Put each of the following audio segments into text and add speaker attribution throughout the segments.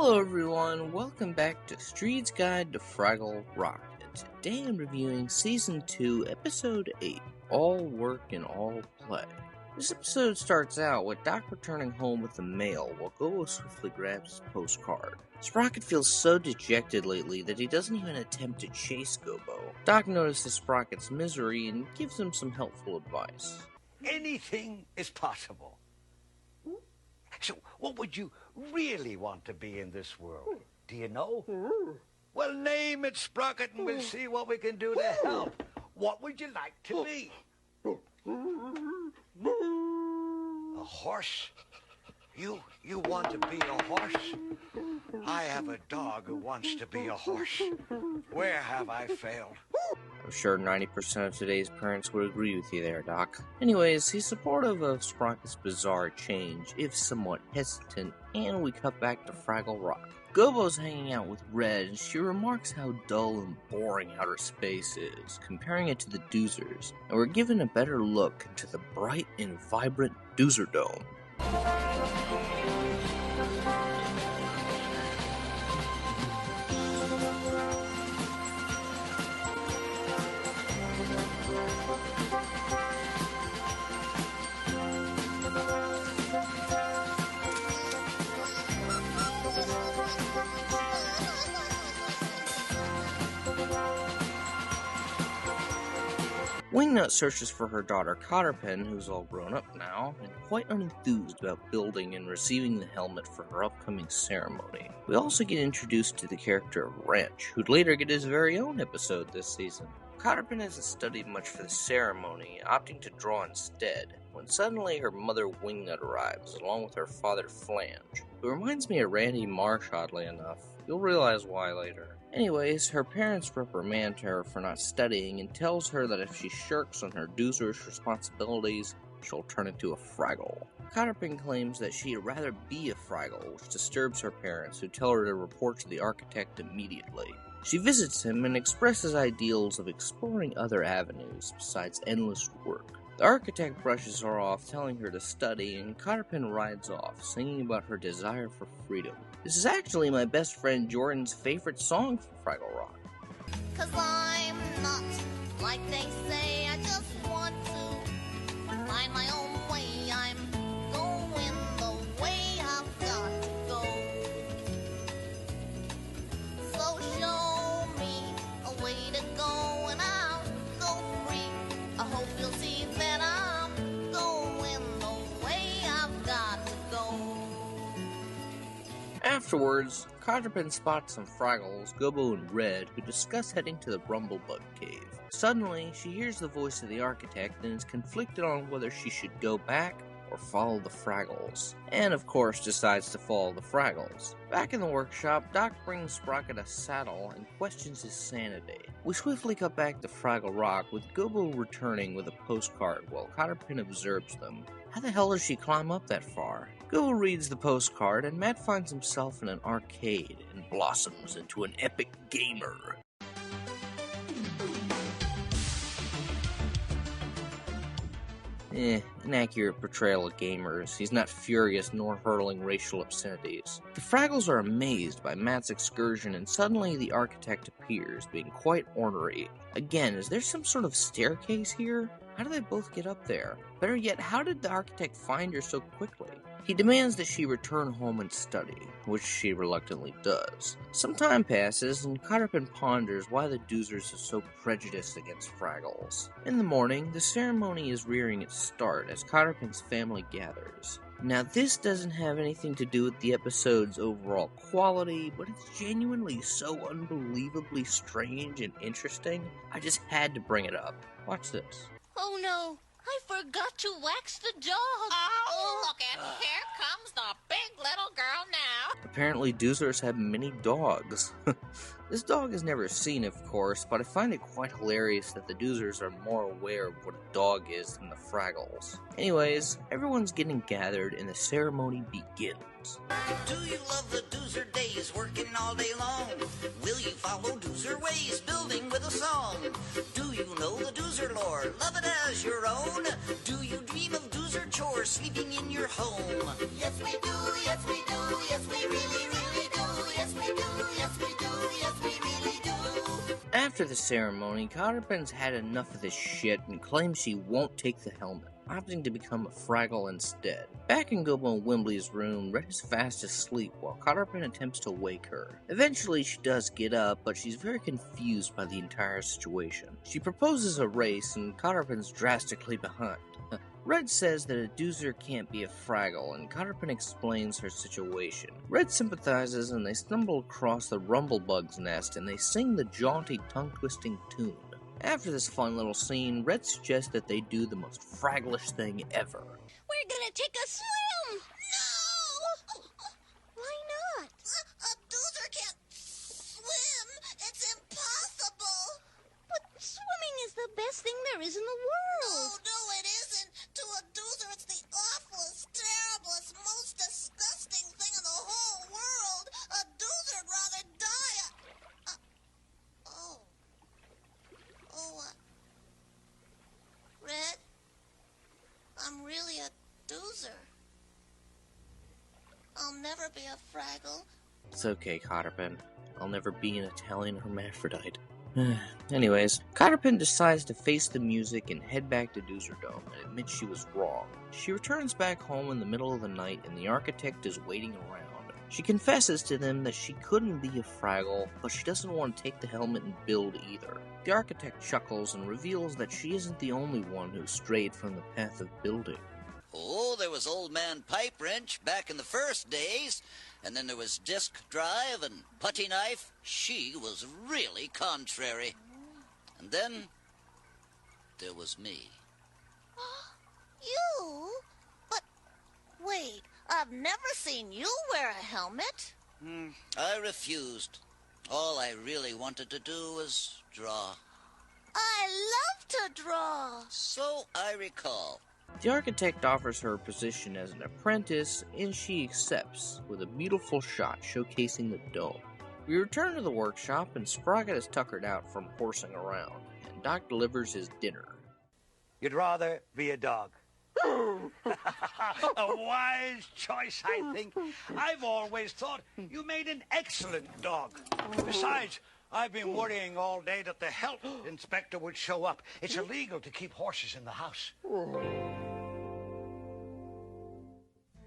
Speaker 1: Hello everyone, welcome back to Streed's Guide to Fraggle Rock. And today I'm reviewing Season 2, Episode 8, All Work and All Play. This episode starts out with Doc returning home with the mail while Gobo swiftly grabs his postcard. Sprocket feels so dejected lately that he doesn't even attempt to chase Gobo. Doc notices Sprocket's misery and gives him some helpful advice.
Speaker 2: Anything is possible. So, what would you really want to be in this world? Do you know? Well, name it, Sprocket, and we'll see what we can do to help. What would you like to be? A horse? You want to be a horse? I have a dog who wants to be a horse. Where have I failed?
Speaker 1: I'm sure 90% of today's parents would agree with you there, Doc. Anyways, he's supportive of Sprocket's bizarre change, if somewhat hesitant, and we cut back to Fraggle Rock. Gobo's hanging out with Red, and she remarks how dull and boring outer space is, comparing it to the Doozers, and we're given a better look into the bright and vibrant Doozer Dome. Wingnut searches for her daughter Cotterpin, who's all grown up now, and quite unenthused about building and receiving the helmet for her upcoming ceremony. We also get introduced to the character of Wrench, who'd later get his very own episode this season. Cotterpin hasn't studied much for the ceremony, opting to draw instead, when suddenly her mother Wingnut arrives, along with her father Flange, who reminds me of Randy Marsh, oddly enough. You'll realize why later. Anyways, her parents reprimand her for not studying and tells her that if she shirks on her Doozer's responsibilities, she'll turn into a Fraggle. Cotterpin claims that she'd rather be a Fraggle, which disturbs her parents, who tell her to report to the architect immediately. She visits him and expresses ideals of exploring other avenues besides endless work. The architect brushes her off, telling her to study, and Cotterpin rides off, singing about her desire for freedom. This is actually my best friend Jordan's favorite song from Fraggle Rock.
Speaker 3: 'Cause I'm not like they say, I just want to find my own way. I'm going the way I've got to go. So show me a way to go and I'll go free. I hope you'll see that I'm going the way I've got to go.
Speaker 1: Afterwards, Cotterpin spots some Fraggles, Gobo and Red, who discuss heading to the Brumblebug Cave. Suddenly, she hears the voice of the architect and is conflicted on whether she should go back or follow the Fraggles. And of course decides to follow the Fraggles. Back in the workshop, Doc brings Sprocket a saddle and questions his sanity. We swiftly cut back to Fraggle Rock, with Gobo returning with a postcard while Cotterpin observes them. How the hell does she climb up that far? Gobo reads the postcard, and Matt finds himself in an arcade and blossoms into an epic gamer. Inaccurate portrayal of gamers. He's not furious nor hurling racial obscenities. The Fraggles are amazed by Matt's excursion, and suddenly the architect appears, being quite ornery. Again, is there some sort of staircase here? How do they both get up there? Better yet, how did the architect find her so quickly? He demands that she return home and study, which she reluctantly does. Some time passes, and Cotterpin ponders why the Doozers are so prejudiced against Fraggles. In the morning, the ceremony is rearing its start as Cotterpin's family gathers. Now, this doesn't have anything to do with the episode's overall quality, but it's genuinely so unbelievably strange and interesting, I just had to bring it up. Watch this.
Speaker 3: Oh no, I forgot to wax the dog. Oh, look at here comes the big little girl now.
Speaker 1: Apparently, Doozers have many dogs. This dog is never seen, of course, but I find it quite hilarious that the Doozers are more aware of what a dog is than the Fraggles. Anyways, everyone's getting gathered and the ceremony begins.
Speaker 4: Do you love the Doozer days, working all day long? Will you follow Doozer ways, building with a song? Do you know the Doozer lore, love it as your own? Do you dream of Doozer chores, sleeping in your home?
Speaker 3: Yes, we do, yes, we do, yes, we really, really do. Yes, we do, yes, we do, yes, we really do.
Speaker 1: After the ceremony, Cotterpin's had enough of this shit and claims she won't take the helmet, opting to become a Fraggle instead. Back in Gobo Wimbley's room, Red is fast asleep while Cotterpin attempts to wake her. Eventually she does get up, but she's very confused by the entire situation. She proposes a race and Cotterpin's drastically behind. Red says that a Doozer can't be a Fraggle, and Cotterpin explains her situation. Red sympathizes and they stumble across the Rumblebug's nest and they sing the jaunty, tongue-twisting tune. After this fun little scene, Red suggests that they do the most Fragglish thing ever.
Speaker 3: We're gonna take a swim! No! Why not? A Doozer can't swim! It's impossible! But swimming is the best thing there is in the world! No, it isn't! To a Doozer, it's the awfulest, terriblest, most disgusting thing in the whole world! A Doozer'd rather die! Red, I'm really a Doozer. I'll never be a Fraggle.
Speaker 1: It's okay, Cotterpin. I'll never be an Italian hermaphrodite. Anyways, Cotterpin decides to face the music and head back to Doozerdome and admit she was wrong. She returns back home in the middle of the night and the architect is waiting around. She confesses to them that she couldn't be a Fraggle, but she doesn't want to take the helmet and build either. The architect chuckles and reveals that she isn't the only one who strayed from the path of building.
Speaker 4: Oh, there was Old Man Pipe Wrench back in the first days, and then there was Disc Drive and Putty Knife. She was really contrary. And then there was me.
Speaker 3: You? But wait, I've never seen you wear a helmet.
Speaker 4: I refused. All I really wanted to do was draw.
Speaker 3: I love to draw.
Speaker 4: So I recall.
Speaker 1: The architect offers her a position as an apprentice, and she accepts, with a beautiful shot showcasing the dome. We return to the workshop, and Sprocket is tuckered out from horsing around, and Doc delivers his dinner.
Speaker 2: You'd rather be a dog. A wise choice, I think. I've always thought you made an excellent dog. Besides, I've been worrying all day that the health inspector would show up. It's illegal to keep horses in the house.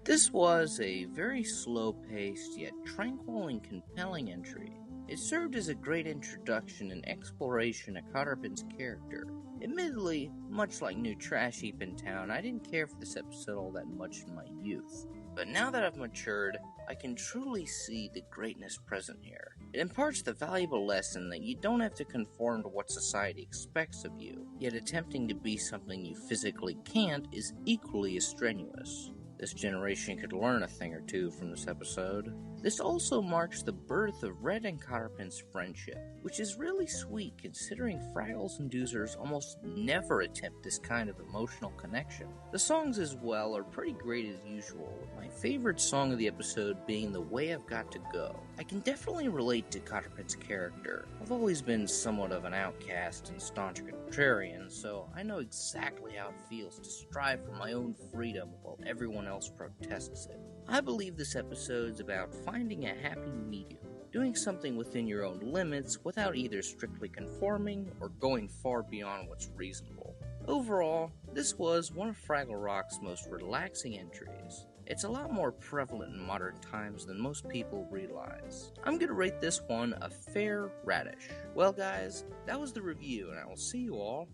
Speaker 1: This was a very slow-paced yet tranquil and compelling entry. It served as a great introduction and exploration of Cotterpin's character. Admittedly, much like New Trash Heap in Town, I didn't care for this episode all that much in my youth. But now that I've matured, I can truly see the greatness present here. It imparts the valuable lesson that you don't have to conform to what society expects of you, yet attempting to be something you physically can't is equally as strenuous. This generation could learn a thing or two from this episode. This also marks the birth of Red and Cotterpin's friendship, which is really sweet considering Fraggles and Doozers almost never attempt this kind of emotional connection. The songs as well are pretty great as usual, with my favorite song of the episode being The Way I've Got to Go. I can definitely relate to Cotterpin's character. I've always been somewhat of an outcast and staunch contrarian, so I know exactly how it feels to strive for my own freedom while everyone else protests it. I believe this episode's about finding a happy medium, doing something within your own limits without either strictly conforming or going far beyond what's reasonable. Overall, this was one of Fraggle Rock's most relaxing entries. It's a lot more prevalent in modern times than most people realize. I'm gonna rate this one a fair radish. Well guys, that was the review and I will see you all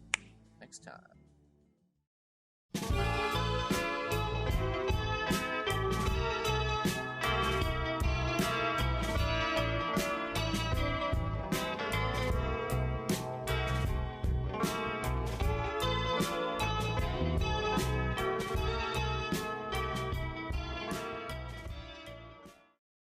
Speaker 1: next time.